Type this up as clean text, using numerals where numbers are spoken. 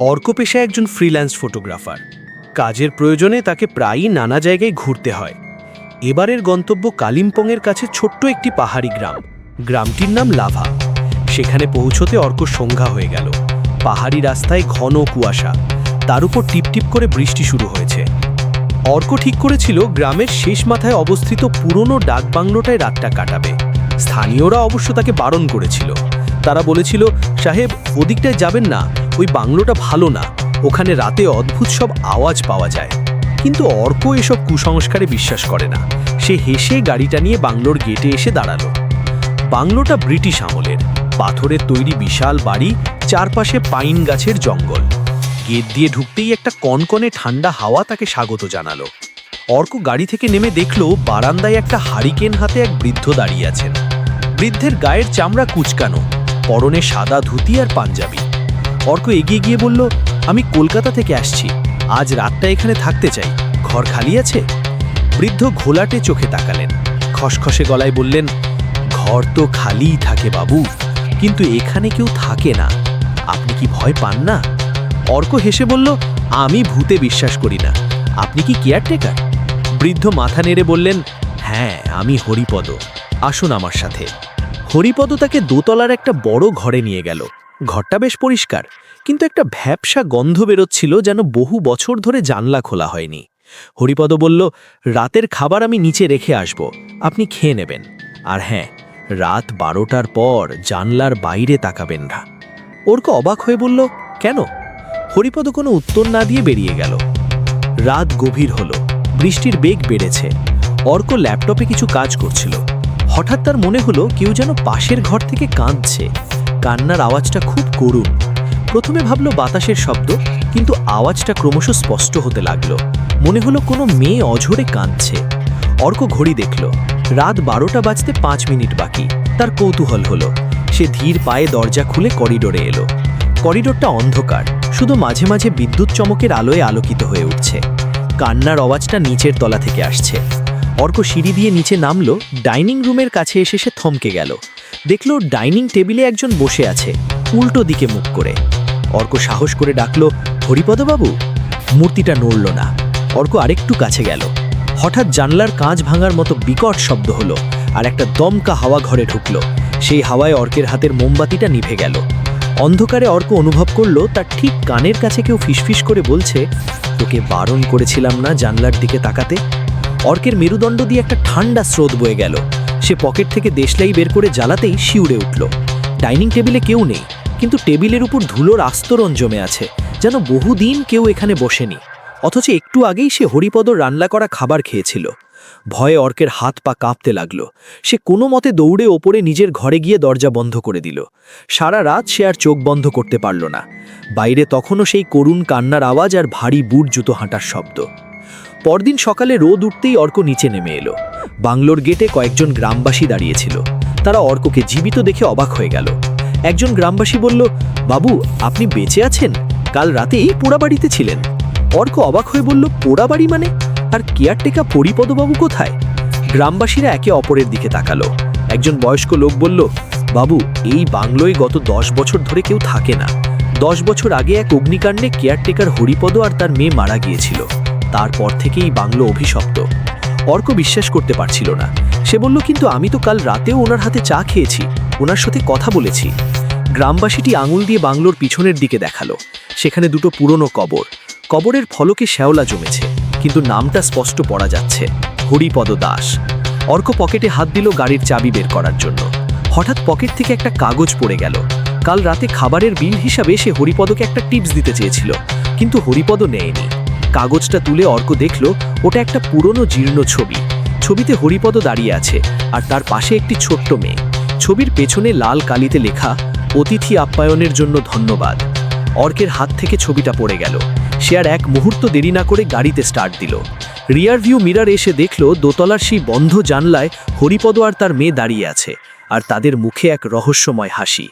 অর্ক পেশায় একজন freelance photographer. কাজের প্রয়োজনে তাকে প্রায়ই নানা জায়গায় ঘুরতে হয়। এবারের গন্তব্য কালিম্পংয়ের কাছে ছোট্ট একটি পাহাড়ি গ্রাম। গ্রামটির নাম লাভা। সেখানে পৌঁছতে অর্ক সন্ধ্যা হয়ে গেল। পাহাড়ি রাস্তায় ঘন কুয়াশা, তার উপর টিপটিপ করে বৃষ্টি শুরু হয়েছে। অর্ক ঠিক করেছিল গ্রামের শেষ মাথায় অবস্থিত পুরনো ডাকবাংলোটায় রাতটা কাটাবে। স্থানীয়রা অবশ্য তাকে বারণ করেছিল। তারা বলেছিল, সাহেব, ওদিকটায় যাবেন না, ওই বাংলোটা ভালো না, ওখানে রাতে অদ্ভুত সব আওয়াজ পাওয়া যায়। কিন্তু অর্ক এসব কুসংস্কারে বিশ্বাস করে না। সে হেসে গাড়িটা নিয়ে বাংলোর গেটে এসে দাঁড়ালো। বাংলোটা ব্রিটিশ আমলের, পাথরের তৈরি বিশাল বাড়ি, চারপাশে পাইন গাছের জঙ্গল। গেট দিয়ে ঢুকতেই একটা কনকনে ঠান্ডা হাওয়া তাকে স্বাগত জানালো। অর্ক গাড়ি থেকে নেমে দেখল বারান্দায় একটা হারিকেন হাতে এক বৃদ্ধ দাঁড়িয়ে আছেন। বৃদ্ধের গায়ের চামড়া কুচকানো, পরনে সাদা ধুতি আর পাঞ্জাবি। অর্ক এগিয়ে গিয়ে বলল, আমি কলকাতা থেকে আসছি, আজ রাতটা এখানে থাকতে চাই, ঘর খালি আছে? বৃদ্ধ ঘোলাটে চোখে তাকালেন, খসখসে গলায় বললেন, ঘর তো খালিই থাকে বাবু, কিন্তু এখানে কেউ থাকে না। আপনি কি ভয় পান না? অর্ক হেসে বলল, আমি ভূতে বিশ্বাস করি না। আপনি কি কেয়ারটেকার? বৃদ্ধ মাথা নেড়ে বললেন, হ্যাঁ, আমি হরিপদ, আসুন আমার সাথে। হরিপদ তাকে দোতলার একটা বড় ঘরে নিয়ে গেল। ঘরটা বেশ পরিষ্কার, কিন্তু একটা ভ্যাপসা গন্ধ বেরোচ্ছিল, যেন বহু বছর ধরে জানলা খোলা হয়নি। হরিপদ বলল, রাতের খাবার আমি নিচে রেখে আসব, আপনি খেয়ে নেবেন। আর হ্যাঁ, রাত 12টার পর জানলার বাইরে তাকাবেন না। অর্ক অবাক হয়ে বলল, কেন? হরিপদ কোনো উত্তর না দিয়ে বেরিয়ে গেল। রাত গভীর হলো, বৃষ্টির বেগ বেড়েছে। অর্ক ল্যাপটপে কিছু কাজ করছিল। হঠাৎ তার মনে হলো কেউ যেন পাশের ঘর থেকে কাঁদছে। কান্নার আওয়াজটা খুব করুণ। প্রথমে ভাবল বাতাসের শব্দ, কিন্তু আওয়াজটা ক্রমশ স্পষ্ট হতে লাগলো। মনে হলো কোনো মেয়ে অঝরে কাঁদছে। অর্ক ঘড়ি দেখল, রাত 12টা বাজতে 5 মিনিট বাকি। তার কৌতূহল হলো। সে ধীর পায়ে দরজা খুলে করিডোরে এলো। করিডোরটা অন্ধকার, শুধু মাঝে মাঝে বিদ্যুৎ চমকের আলোয় আলোকিত হয়ে উঠছে। কান্নার আওয়াজটা নিচের তলা থেকে আসছে। অর্ক সিঁড়ি দিয়ে নিচে নামলো। ডাইনিং রুমের কাছে এসে সে থমকে গেল। দেখল ডাইনিং টেবিলে একজন বসে আছে, উল্টো দিকে মুখ করে। অর্ক সাহস করে ডাকলো, হরিপদবাবু। মূর্তিটা নড়ল না। অর্ক আরেকটু কাছে গেল। হঠাৎ জানলার কাঁচ ভাঙার মতো বিকট শব্দ হলো, আর একটা দমকা হাওয়া ঘরে ঢুকলো। সেই হাওয়ায় অর্কের হাতের মোমবাতিটা নিভে গেল। অন্ধকারে অর্ক অনুভব করলো তার ঠিক কানের কাছে কেউ ফিসফিস করে বলছে, তোকে বারণ করেছিলাম না জানলার দিকে তাকাতে? অর্কের মেরুদণ্ড দিয়ে একটা ঠান্ডা স্রোত বয়ে গেল। সে পকেট থেকে দেশলাই বের করে জ্বালাতেই শিউরে উঠল। ডাইনিং টেবিলে কেউ নেই, কিন্তু টেবিলের উপর ধুলোর আস্তরণ জমে আছে, যেন বহুদিন কেউ এখানে বসেনি। অথচ একটু আগেই সে হরিপদর রান্না করা খাবার খেয়েছিল। ভয়ে অর্কের হাত পা কাঁপতে লাগলো। সে কোনো মতে দৌড়ে ওপরে নিজের ঘরে গিয়ে দরজা বন্ধ করে দিল। সারা রাত সে আর চোখ বন্ধ করতে পারল না। বাইরে তখনও সেই করুণ কান্নার আওয়াজ আর ভারী বুট জুতো হাঁটার শব্দ। পরদিন সকালে রোদ উঠতেই অর্ক নিচে নেমে এলো। বাংলোর গেটে কয়েকজন গ্রামবাসী দাঁড়িয়েছিল। তারা অর্ককে জীবিত দেখে অবাক হয়ে গেল। একজন গ্রামবাসী বলল, বাবু, আপনি বেঁচে আছেন? কাল রাতেই পোড়াবাড়িতে ছিলেন। অর্ক অবাক হয়ে বলল, পোড়াবাড়ি মানে? আর কেয়ারটেকার হরিপদবাবু কোথায়? গ্রামবাসীরা একে অপরের দিকে তাকালো। একজন বয়স্ক লোক বলল, বাবু, এই বাংলোয় গত 10 বছর ধরে কেউ থাকে না। 10 বছর আগে এক অগ্নিকাণ্ডে কেয়ারটেকার হরিপদ আর তার মেয়ে মারা গিয়েছিল। তারপর থেকেই বাংলো অভিশপ্ত। অর্ক বিশ্বাস করতে পারছিল না। সে বলল, কিন্তু আমি তো কাল রাতেও ওনার হাতে চা খেয়েছি, ওনার সাথে কথা বলেছি। গ্রামবাসীটি আঙুল দিয়ে বাংলোর পিছনের দিকে দেখালো। সেখানে দুটো পুরনো কবর। কবরের ফলকে শ্যাওলা জমেছে, কিন্তু নামটা স্পষ্ট পড়া যাচ্ছে, হরিপদ দাস। অর্ক পকেটে হাত দিল গাড়ির চাবি বের করার জন্য। হঠাৎ পকেট থেকে একটা কাগজ পড়ে গেল। কাল রাতে খাবারের বিল হিসাবে সে হরিপদকে একটা টিপস দিতে চেয়েছিল, কিন্তু হরিপদ নেয়নি। কাগজটা তুলে অর্ক দেখল ওটা একটা পুরনো জীর্ণ ছবি। ছবিতে হরিপদ দাঁড়িয়ে আছে, আর তার পাশে একটি ছোট্ট মেয়ে। ছবির পেছনে লাল কালিতে লেখা, অতিথি আপ্যায়নের জন্য ধন্যবাদ। অর্কের হাত থেকে ছবিটা পড়ে গেল। সে আর এক মুহূর্ত দেরি না করে গাড়িতে স্টার্ট দিল। রিয়ার ভিউ মিরার এসে দেখল দোতলার সেই বন্ধ জানলায় হরিপদ আর তার মেয়ে দাঁড়িয়ে আছে, আর তাদের মুখে এক রহস্যময় হাসি।